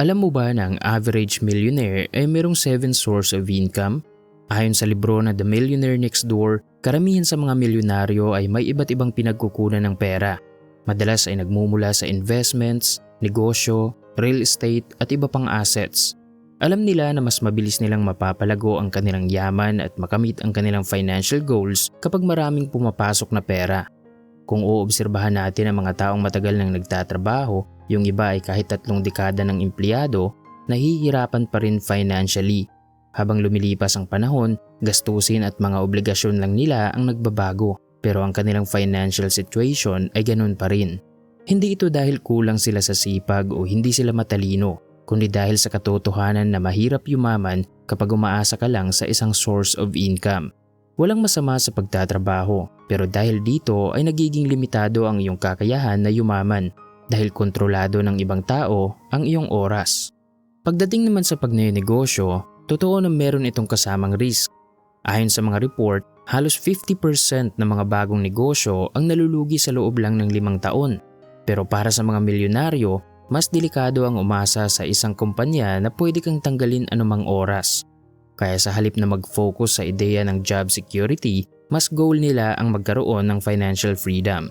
Alam mo ba na ang average millionaire ay merong 7 source of income? Ayon sa libro na The Millionaire Next Door, karamihan sa mga milyonaryo ay may iba't ibang pinagkukunan ng pera. Madalas ay nagmumula sa investments, negosyo, real estate at iba pang assets. Alam nila na mas mabilis nilang mapapalago ang kanilang yaman at makamit ang kanilang financial goals kapag maraming pumapasok na pera. Kung uobserbahan natin ang mga taong matagal nang nagtatrabaho, yung iba ay kahit 3 dekada ng empleyado, nahihirapan pa rin financially. Habang lumilipas ang panahon, gastusin at mga obligasyon lang nila ang nagbabago, pero ang kanilang financial situation ay ganun pa rin. Hindi ito dahil kulang sila sa sipag o hindi sila matalino, kundi dahil sa katotohanan na mahirap yumaman kapag umaasa ka lang sa isang source of income. Walang masama sa pagtatrabaho, pero dahil dito ay nagiging limitado ang iyong kakayahan na yumaman dahil kontrolado ng ibang tao ang iyong oras. Pagdating naman sa pagnenegosyo, totoo na meron itong kasamang risk. Ayon sa mga report, halos 50% ng mga bagong negosyo ang nalulugi sa loob lang ng 5 taon. Pero para sa mga milyonaryo, mas delikado ang umasa sa isang kumpanya na pwede kang tanggalin anumang oras. Kaya sa halip na mag-focus sa ideya ng job security, mas goal nila ang magkaroon ng financial freedom.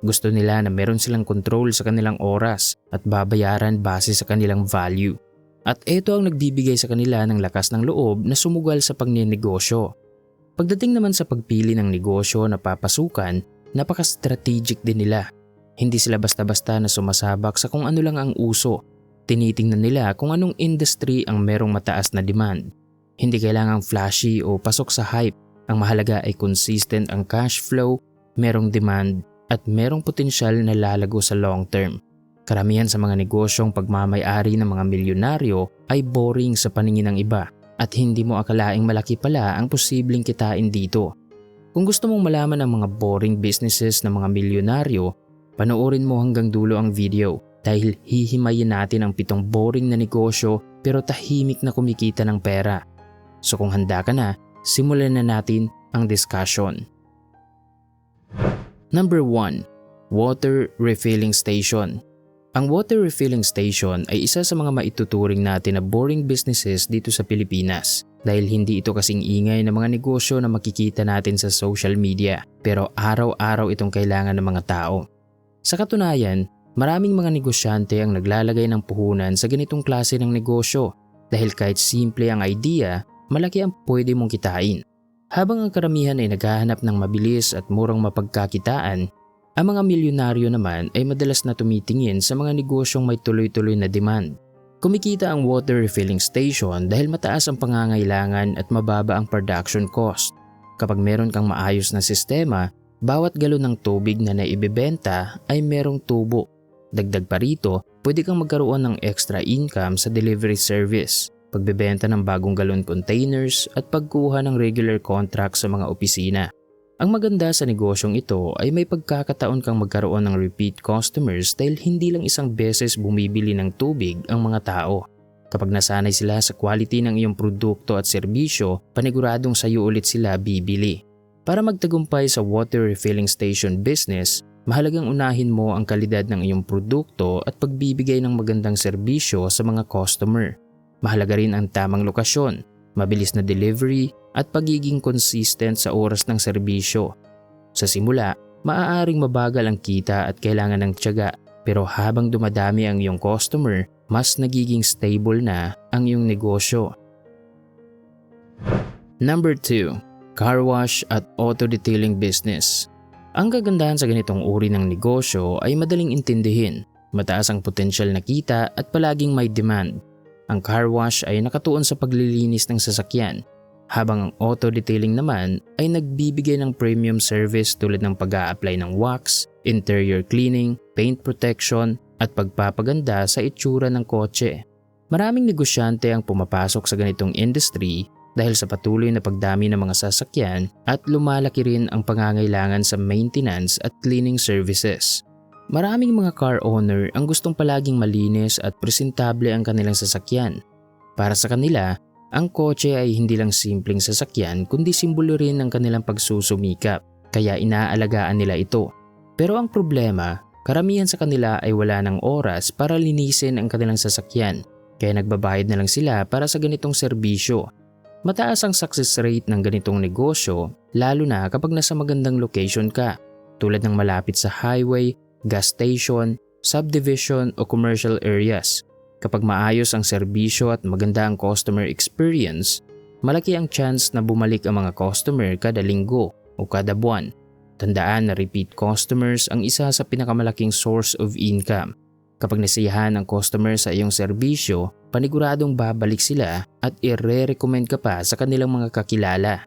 Gusto nila na meron silang control sa kanilang oras at babayaran base sa kanilang value. At ito ang nagbibigay sa kanila ng lakas ng loob na sumugal sa pagnenegosyo. Pagdating naman sa pagpili ng negosyo na papasukan, napaka-strategic din nila. Hindi sila basta-basta na sumasabak sa kung ano lang ang uso. Tinitingnan nila kung anong industry ang merong mataas na demand. Hindi kailangang flashy o pasok sa hype. Ang mahalaga ay consistent ang cash flow, merong demand, at merong potensyal na lalago sa long term. Karamihan sa mga negosyong pagmamay-ari ng mga milyonaryo ay boring sa paningin ng iba at hindi mo akalaing malaki pala ang posibleng kitain dito. Kung gusto mong malaman ang mga boring businesses ng mga milyonaryo, panoorin mo hanggang dulo ang video dahil hihimayin natin ang 7 boring na negosyo pero tahimik na kumikita ng pera. So kung handa ka na, simulan na natin ang discussion. Number 1. Water Refilling Station. Ang water refilling station ay isa sa mga maituturing natin na boring businesses dito sa Pilipinas dahil hindi ito kasing ingay ng mga negosyo na makikita natin sa social media pero araw-araw itong kailangan ng mga tao. Sa katunayan, maraming mga negosyante ang naglalagay ng puhunan sa ganitong klase ng negosyo dahil kahit simple ang idea, malaki ang pwede mong kitain. Habang ang karamihan ay naghahanap ng mabilis at murang mapagkakitaan, ang mga milyonaryo naman ay madalas na tumitingin sa mga negosyong may tuloy-tuloy na demand. Kumikita ang water refilling station dahil mataas ang pangangailangan at mababa ang production cost. Kapag meron kang maayos na sistema, bawat galon ng tubig na naibebenta ay merong tubo. Dagdag pa rito, pwede kang magkaroon ng extra income sa delivery service, pagbebenta ng bagong galon containers at pagkuha ng regular contract sa mga opisina. Ang maganda sa negosyong ito ay may pagkakataon kang magkaroon ng repeat customers dahil hindi lang isang beses bumibili ng tubig ang mga tao. Kapag nasanay sila sa quality ng iyong produkto at serbisyo, paniguradong sayo ulit sila bibili. Para magtagumpay sa water refilling station business, mahalagang unahin mo ang kalidad ng iyong produkto at pagbibigay ng magandang serbisyo sa mga customer. Mahalaga rin ang tamang lokasyon, mabilis na delivery at pagiging consistent sa oras ng serbisyo. Sa simula, maaaring mabagal ang kita at kailangan ng tiyaga pero habang dumadami ang iyong customer, mas nagiging stable na ang iyong negosyo. Number 2. Car wash at auto detailing business. Ang kagandahan sa ganitong uri ng negosyo ay madaling intindihin, mataas ang potensyal na kita at palaging may demand. Ang car wash ay nakatuon sa paglilinis ng sasakyan, habang ang auto detailing naman ay nagbibigay ng premium service tulad ng pag-a-apply ng wax, interior cleaning, paint protection at pagpapaganda sa itsura ng kotse. Maraming negosyante ang pumapasok sa ganitong industry dahil sa patuloy na pagdami ng mga sasakyan at lumalaki rin ang pangangailangan sa maintenance at cleaning services. Maraming mga car owner ang gustong palaging malinis at presentable ang kanilang sasakyan. Para sa kanila, ang kotse ay hindi lang simpleng sasakyan kundi simbolo rin ng kanilang pagsusumikap, kaya inaalagaan nila ito. Pero ang problema, karamihan sa kanila ay wala ng oras para linisin ang kanilang sasakyan. kaya nagbabayad na lang sila para sa ganitong serbisyo. Mataas ang success rate ng ganitong negosyo lalo na kapag nasa magandang location ka tulad ng malapit sa highway, gas station, subdivision o commercial areas. Kapag maayos ang serbisyo at maganda ang customer experience, malaki ang chance na bumalik ang mga customer kada linggo o kada buwan. Tandaan na repeat customers ang isa sa pinakamalaking source of income. Kapag nasiyahan ang customer sa iyong serbisyo, paniguradong babalik sila at i-recommend ka pa sa kanilang mga kakilala.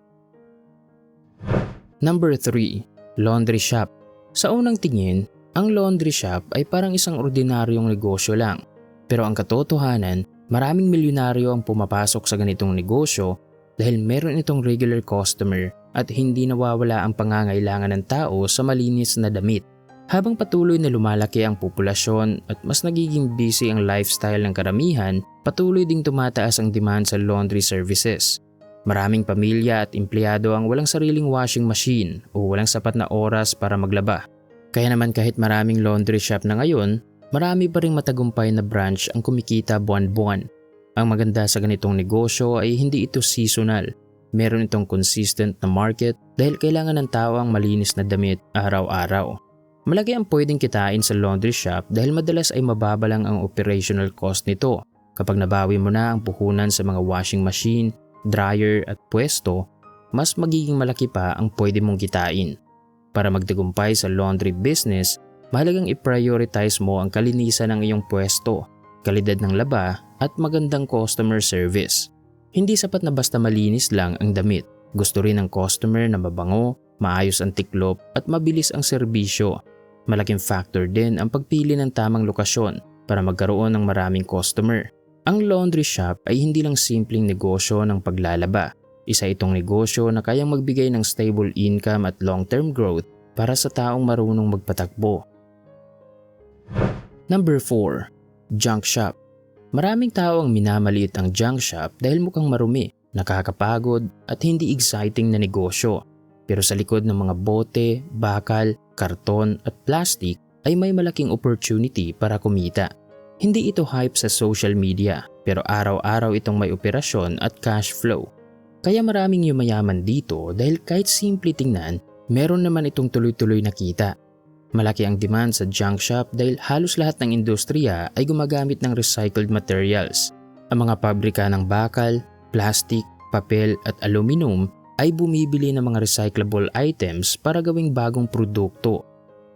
Number 3. Laundry shop. Sa unang tingin, ang laundry shop ay parang isang ordinaryong negosyo lang. Pero ang katotohanan, maraming milyonaryo ang pumapasok sa ganitong negosyo dahil meron itong regular customer at hindi nawawala ang pangangailangan ng tao sa malinis na damit. Habang patuloy na lumalaki ang populasyon at mas nagiging busy ang lifestyle ng karamihan, patuloy ding tumataas ang demand sa laundry services. Maraming pamilya at empleyado ang walang sariling washing machine o walang sapat na oras para maglaba. Kaya naman kahit maraming laundry shop na ngayon, marami pa ring matagumpay na branch ang kumikita buwan-buwan. Ang maganda sa ganitong negosyo ay hindi ito seasonal. Meron itong consistent na market dahil kailangan ng tao ang malinis na damit araw-araw. Malaki ang pwedeng kitain sa laundry shop dahil madalas ay mababa lang ang operational cost nito. Kapag nabawi mo na ang puhunan sa mga washing machine, dryer at pwesto, mas magiging malaki pa ang pwede mong kitain. Para magtagumpay sa laundry business, mahalagang i-prioritize mo ang kalinisan ng iyong pwesto, kalidad ng laba at magandang customer service. Hindi sapat na basta malinis lang ang damit. Gusto rin ng customer na mabango, maayos ang tiklop at mabilis ang serbisyo. Malaking factor din ang pagpili ng tamang lokasyon para magkaroon ng maraming customer. Ang laundry shop ay hindi lang simpleng negosyo ng paglalaba. Isa itong negosyo na kayang magbigay ng stable income at long-term growth para sa taong marunong magpatakbo. Number 4. Junk shop. Maraming tao ang minamaliit ang junk shop dahil mukhang marumi, nakakapagod at hindi exciting na negosyo. Pero sa likod ng mga bote, bakal, karton at plastic ay may malaking opportunity para kumita. Hindi ito hype sa social media pero araw-araw itong may operasyon at cash flow. Kaya maraming yumayaman dito dahil kahit simple tingnan, meron naman itong tuloy-tuloy na kita. Malaki ang demand sa junk shop dahil halos lahat ng industriya ay gumagamit ng recycled materials. Ang mga pabrika ng bakal, plastic, papel at aluminum ay bumibili ng mga recyclable items para gawing bagong produkto.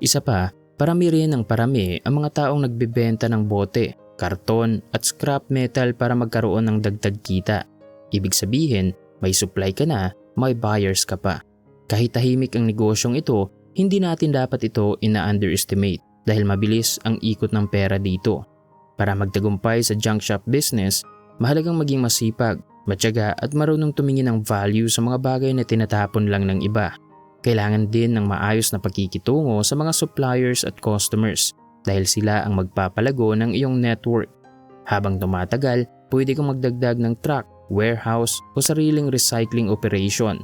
Isa pa, parami rin ang parami ang mga taong nagbebenta ng bote, karton at scrap metal para magkaroon ng dagdag kita. Ibig sabihin, may supply ka na, may buyers ka pa. Kahit tahimik ang negosyong ito, hindi natin dapat ito ina-underestimate dahil mabilis ang ikot ng pera dito. Para magtagumpay sa junk shop business, mahalagang maging masipag, matyaga at marunong tumingin ng value sa mga bagay na tinatapon lang ng iba. Kailangan din ng maayos na pakikitungo sa mga suppliers at customers dahil sila ang magpapalago ng iyong network. Habang tumatagal, pwede kang magdagdag ng truck, warehouse o sariling recycling operation.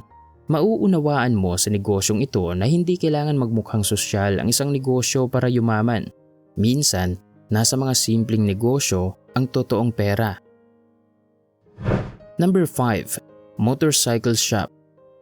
Mauunawaan mo sa negosyong ito na hindi kailangan magmukhang sosyal ang isang negosyo para yumaman. Minsan, nasa mga simpleng negosyo ang totoong pera. Number 5. Motorcycle shop.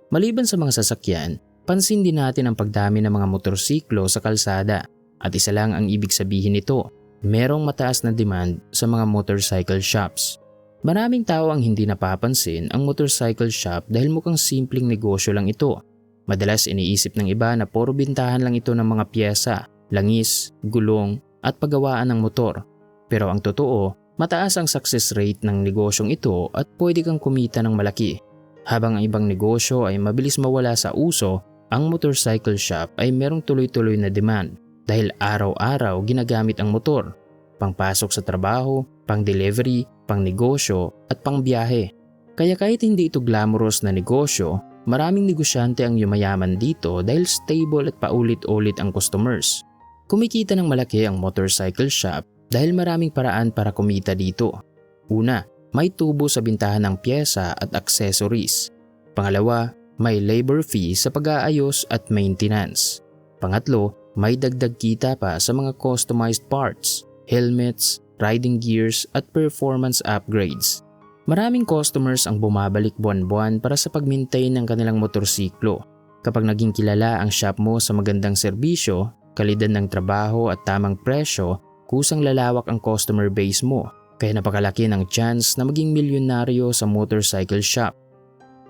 Maliban sa mga sasakyan, pansin din natin ang pagdami ng mga motorsiklo sa kalsada. At isa lang ang ibig sabihin nito, merong mataas na demand sa mga motorcycle shops. Maraming tao ang hindi napapansin ang motorcycle shop dahil mukhang simpleng negosyo lang ito. Madalas iniisip ng iba na puro bintahan lang ito ng mga piyesa, langis, gulong at paggawaan ng motor. Pero ang totoo, mataas ang success rate ng negosyong ito at pwede kang kumita ng malaki. Habang ang ibang negosyo ay mabilis mawala sa uso, ang motorcycle shop ay merong tuloy-tuloy na demand dahil araw-araw ginagamit ang motor. Pangpasok sa trabaho, pang-delivery, pang-negosyo at pang-biyahe. Kaya kahit hindi ito glamorous na negosyo, maraming negosyante ang yumayaman dito dahil stable at paulit-ulit ang customers. Kumikita ng malaki ang motorcycle shop dahil maraming paraan para kumita dito. Una, may tubo sa bintahan ng pyesa at accessories. Pangalawa, may labor fee sa pag-aayos at maintenance. Pangatlo, may dagdag kita pa sa mga customized parts, helmets, riding gears at performance upgrades. Maraming customers ang bumabalik buwan-buwan para sa pag-maintain ng kanilang motorsiklo. Kapag naging kilala ang shop mo sa magandang serbisyo, kalidad ng trabaho at tamang presyo, kusang lalawak ang customer base mo. Kaya napakalaki ng chance na maging milyonaryo sa motorcycle shop.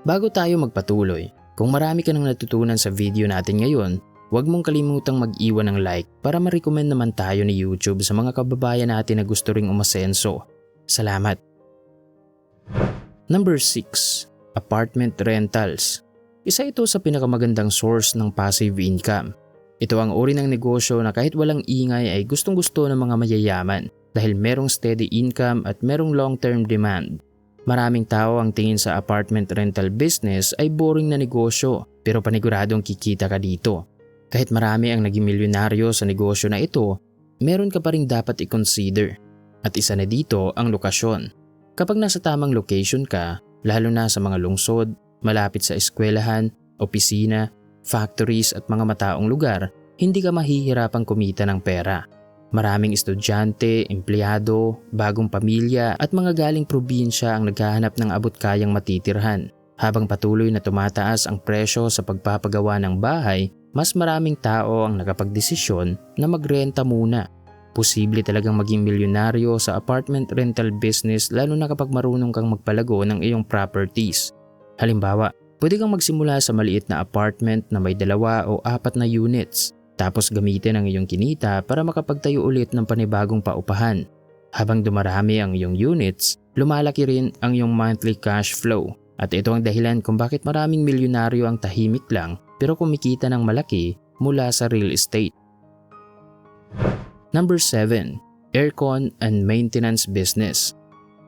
Bago tayo magpatuloy, kung marami ka nang natutunan sa video natin ngayon, huwag mong kalimutang mag-iwan ng like para ma-recommend naman tayo ni YouTube sa mga kababayan natin na gusto ring umasenso. Salamat! Number 6. Apartment Rentals. Isa ito sa pinakamagandang source ng passive income. Ito ang uri ng negosyo na kahit walang ingay ay gustong-gusto ng mga mayayaman dahil merong steady income at merong long-term demand. Maraming tao ang tingin sa apartment rental business ay boring na negosyo pero paniguradong kikita ka dito. Kahit marami ang naging milyonaryo sa negosyo na ito, meron ka pa rin dapat i-consider. At isa na dito ang lokasyon. Kapag nasa tamang location ka, lalo na sa mga lungsod, malapit sa eskwelahan, opisina, factories at mga mataong lugar, hindi ka mahihirapang kumita ng pera. Maraming estudyante, empleyado, bagong pamilya at mga galing probinsya ang naghahanap ng abot-kayang matitirhan. Habang patuloy na tumataas ang presyo sa pagpapagawa ng bahay, mas maraming tao ang nakapagdesisyon na magrenta muna. Posible talagang maging milyonaryo sa apartment rental business lalo na kapag marunong kang magpalago ng iyong properties. Halimbawa, pwede kang magsimula sa maliit na apartment na may 2 o 4 na units. Tapos gamitin ang iyong kinita para makapagtayo ulit ng panibagong paupahan. Habang dumarami ang iyong units, lumalaki rin ang iyong monthly cash flow. At ito ang dahilan kung bakit maraming milyonaryo ang tahimik lang pero kumikita ng malaki mula sa real estate. Number 7. Aircon and Maintenance Business.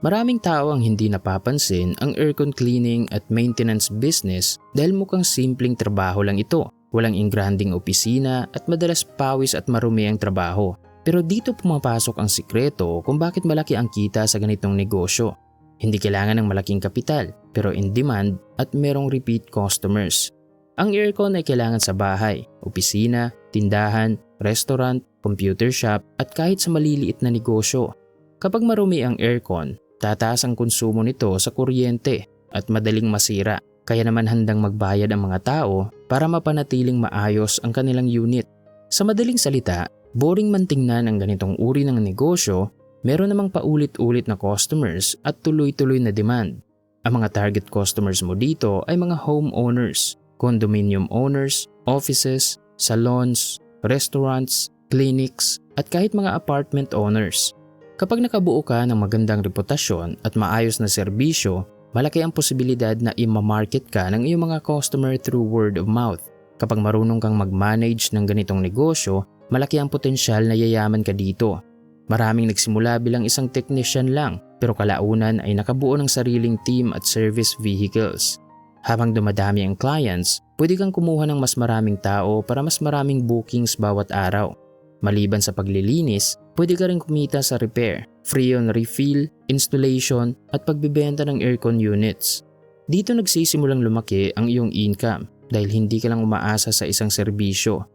Maraming tao ang hindi napapansin ang aircon cleaning at maintenance business dahil mukhang simpleng trabaho lang ito. Walang ingranding opisina at madalas pawis at marumi ang trabaho. Pero dito pumapasok ang sikreto kung bakit malaki ang kita sa ganitong negosyo. Hindi kailangan ng malaking kapital pero in demand at merong repeat customers. Ang aircon ay kailangan sa bahay, opisina, tindahan, restaurant, computer shop at kahit sa maliliit na negosyo. Kapag marumi ang aircon, tataas ang konsumo nito sa kuryente at madaling masira. Kaya naman handang magbayad ang mga tao para mapanatiling maayos ang kanilang unit. Sa madaling salita, boring man tingnan ang ganitong uri ng negosyo, meron namang paulit-ulit na customers at tuloy-tuloy na demand. Ang mga target customers mo dito ay mga homeowners, condominium owners, offices, salons, restaurants, clinics, at kahit mga apartment owners. Kapag nakabuo ka ng magandang reputasyon at maayos na serbisyo, malaki ang posibilidad na i-market ka ng iyong mga customer through word of mouth. Kapag marunong kang mag-manage ng ganitong negosyo, malaki ang potensyal na yayaman ka dito. Maraming nagsimula bilang isang technician lang pero kalaunan ay nakabuo ng sariling team at service vehicles. Habang dumadami ang clients, pwede kang kumuha ng mas maraming tao para mas maraming bookings bawat araw. Maliban sa paglilinis, pwede ka rin kumita sa repair, free on refill, installation at pagbibenta ng aircon units. Dito nagsisimulang lumaki ang iyong income dahil hindi ka lang umaasa sa isang serbisyo.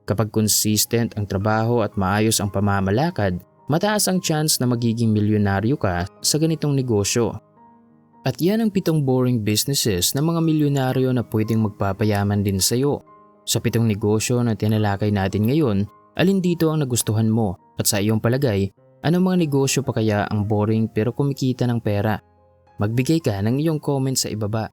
Kapag consistent ang trabaho at maayos ang pamamalakad, mataas ang chance na magiging milyonaryo ka sa ganitong negosyo. At yan ang 7 boring businesses ng mga milyonaryo na pwedeng magpapayaman din sa iyo. Sa 7 negosyo na tinalakay natin ngayon, alin dito ang nagustuhan mo? At sa iyong palagay, anong mga negosyo pa kaya ang boring pero kumikita ng pera? Magbigay ka ng iyong comment sa ibaba.